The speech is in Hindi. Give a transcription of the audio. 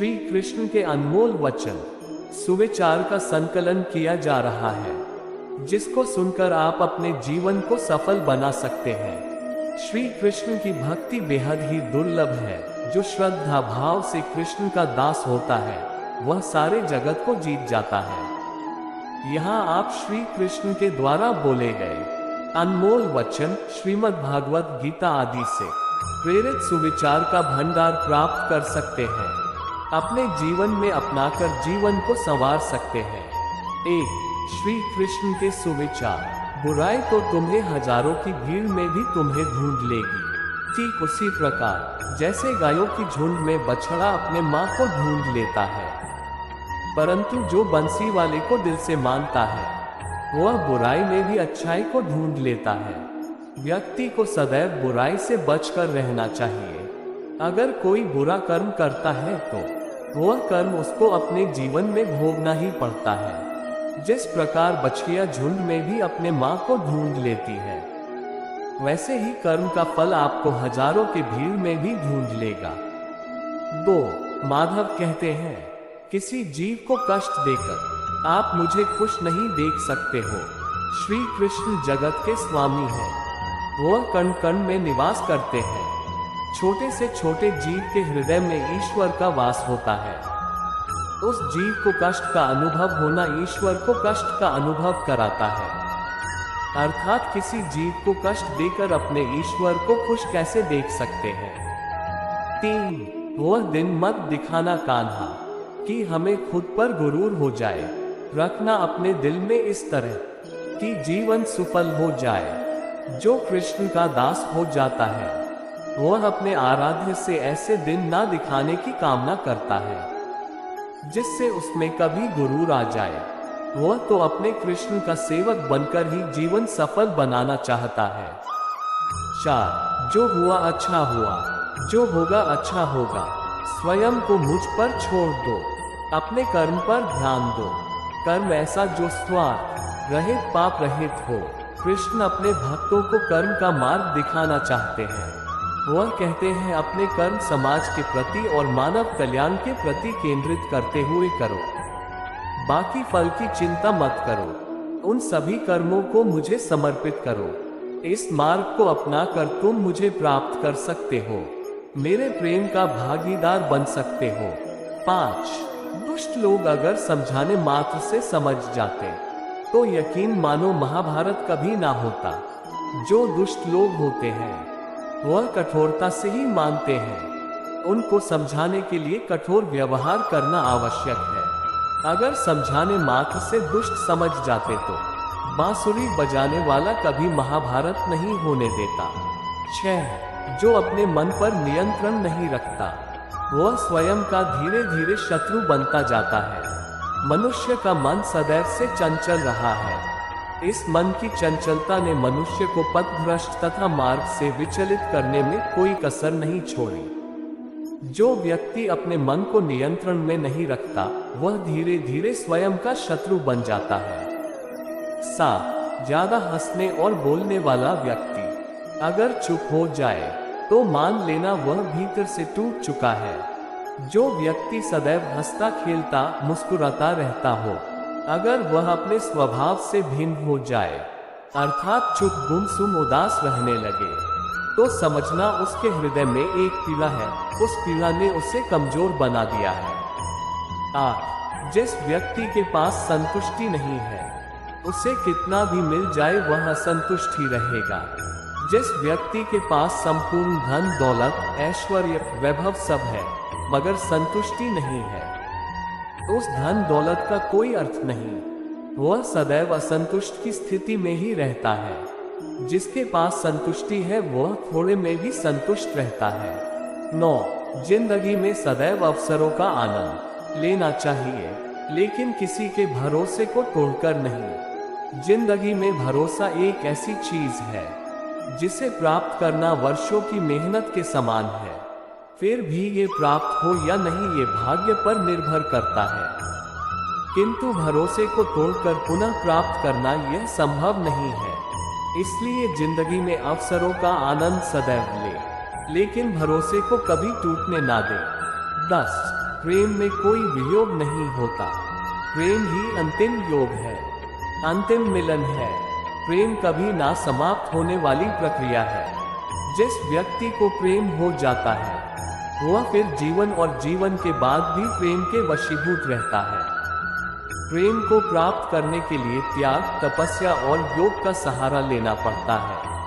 श्री कृष्ण के अनमोल वचन सुविचार का संकलन किया जा रहा है, जिसको सुनकर आप अपने जीवन को सफल बना सकते हैं। श्री कृष्ण की भक्ति बेहद ही दुर्लभ है। जो श्रद्धा भाव से कृष्ण का दास होता है वह सारे जगत को जीत जाता है। यहाँ आप श्री कृष्ण के द्वारा बोले गए अनमोल वचन श्रीमद् भागवत गीता आदि से प्रेरित सुविचार का भंडार प्राप्त कर सकते हैं। अपने जीवन में अपनाकर जीवन को संवार सकते हैं। 1. श्री कृष्ण के सुविचार। बुराई तो तुम्हें हजारों की भीड़ में भी तुम्हें ढूंढ लेगी। ठीक उसी प्रकार जैसे गायों की झुंड में बछड़ा अपने माँ को ढूंढ लेता है, परंतु जो बंसी वाले को दिल से मानता है वह बुराई में भी अच्छाई को ढूंढ लेता है। व्यक्ति को सदैव बुराई से बचकर रहना चाहिए। अगर कोई बुरा कर्म करता है तो वह कर्म उसको अपने जीवन में भोगना ही पड़ता है। जिस प्रकार बछिया झुंड में भी अपने माँ को ढूंढ लेती है, वैसे ही कर्म का फल आपको हजारों की भीड़ में भी ढूंढ लेगा। 2. माधव कहते हैं, किसी जीव को कष्ट देकर आप मुझे खुश नहीं देख सकते हो। श्री कृष्ण जगत के स्वामी हैं। वह कण कण में निवास करते हैं। छोटे से छोटे जीव के हृदय में ईश्वर का वास होता है। उस जीव को कष्ट का अनुभव होना ईश्वर को कष्ट का अनुभव कराता है। अर्थात किसी जीव को कष्ट देकर अपने ईश्वर को खुश कैसे देख सकते हैं। 3. वह दिन मत दिखाना कान्हा कि हमें खुद पर गुरूर हो जाए। रखना अपने दिल में इस तरह कि जीवन सफल हो जाए। जो कृष्ण का दास हो जाता है वह अपने आराध्य से ऐसे दिन ना दिखाने की कामना करता है जिससे उसमें कभी गुरूर आ जाए। वह तो अपने कृष्ण का सेवक बनकर ही जीवन सफल बनाना चाहता है। 4. जो हुआ अच्छा हुआ, जो होगा अच्छा होगा। स्वयं को मुझ पर छोड़ दो, अपने कर्म पर ध्यान दो। कर्म ऐसा जो स्वार्थ रहित पाप रहित हो। कृष्ण अपने भक्तों को कर्म का मार्ग दिखाना चाहते हैं। वह कहते हैं अपने कर्म समाज के प्रति और मानव कल्याण के प्रति केंद्रित करते हुए करो। बाकी फल की चिंता मत करो। उन सभी कर्मों को मुझे समर्पित करो। इस मार्ग को अपनाकर तुम मुझे प्राप्त कर सकते हो, मेरे प्रेम का भागीदार बन सकते हो। 5. दुष्ट लोग अगर समझाने मात्र से समझ जाते तो यकीन मानो महाभारत कभी ना होता। जो दुष्ट लोग होते हैं वह कठोरता से ही मानते हैं। उनको समझाने के लिए कठोर व्यवहार करना आवश्यक है। अगर समझाने मात्र से दुष्ट समझ जाते तो बांसुरी बजाने वाला कभी महाभारत नहीं होने देता। 6. जो अपने मन पर नियंत्रण नहीं रखता वह स्वयं का धीरे धीरे शत्रु बनता जाता है। मनुष्य का मन सदैव से चंचल रहा है। इस मन की चंचलता ने मनुष्य को पथभ्रष्ट तथा मार्ग से विचलित करने में कोई कसर नहीं छोड़ी। जो व्यक्ति अपने मन को नियंत्रण में नहीं रखता वह धीरे धीरे स्वयं का शत्रु बन जाता है। 7. ज्यादा हंसने और बोलने वाला व्यक्ति अगर चुप हो जाए तो मान लेना वह भीतर से टूट चुका है। जो व्यक्ति सदैव हंसता खेलता मुस्कुराता रहता हो, अगर वह अपने स्वभाव से भिन्न हो जाए अर्थात चुप गुमसुम उदास रहने लगे, तो समझना उसके हृदय में एक पीड़ा है। उस पीड़ा ने उसे कमजोर बना दिया है। 8. जिस व्यक्ति के पास संतुष्टि नहीं है उसे कितना भी मिल जाए वह असंतुष्ट ही रहेगा। जिस व्यक्ति के पास संपूर्ण धन दौलत ऐश्वर्य वैभव सब है मगर संतुष्टि नहीं है, उस धन दौलत का कोई अर्थ नहीं। वह सदैव असंतुष्ट की स्थिति में ही रहता है। जिसके पास संतुष्टि है वह थोड़े में भी संतुष्ट रहता है। 9. जिंदगी में सदैव अवसरों का आनंद लेना चाहिए, लेकिन किसी के भरोसे को तोड़कर नहीं। जिंदगी में भरोसा एक ऐसी चीज है जिसे प्राप्त करना वर्षों की मेहनत के समान है। फिर भी ये प्राप्त हो या नहीं ये भाग्य पर निर्भर करता है, किंतु भरोसे को तोड़कर पुनः प्राप्त करना यह संभव नहीं है। इसलिए जिंदगी में अवसरों का आनंद सदैव ले, लेकिन भरोसे को कभी टूटने ना दे। 10. प्रेम में कोई वियोग नहीं होता। प्रेम ही अंतिम योग है, अंतिम मिलन है। प्रेम कभी ना समाप्त होने वाली प्रक्रिया है। जिस व्यक्ति को प्रेम हो जाता है वह फिर जीवन और जीवन के बाद भी प्रेम के वशीभूत रहता है। प्रेम को प्राप्त करने के लिए त्याग, तपस्या और योग का सहारा लेना पड़ता है।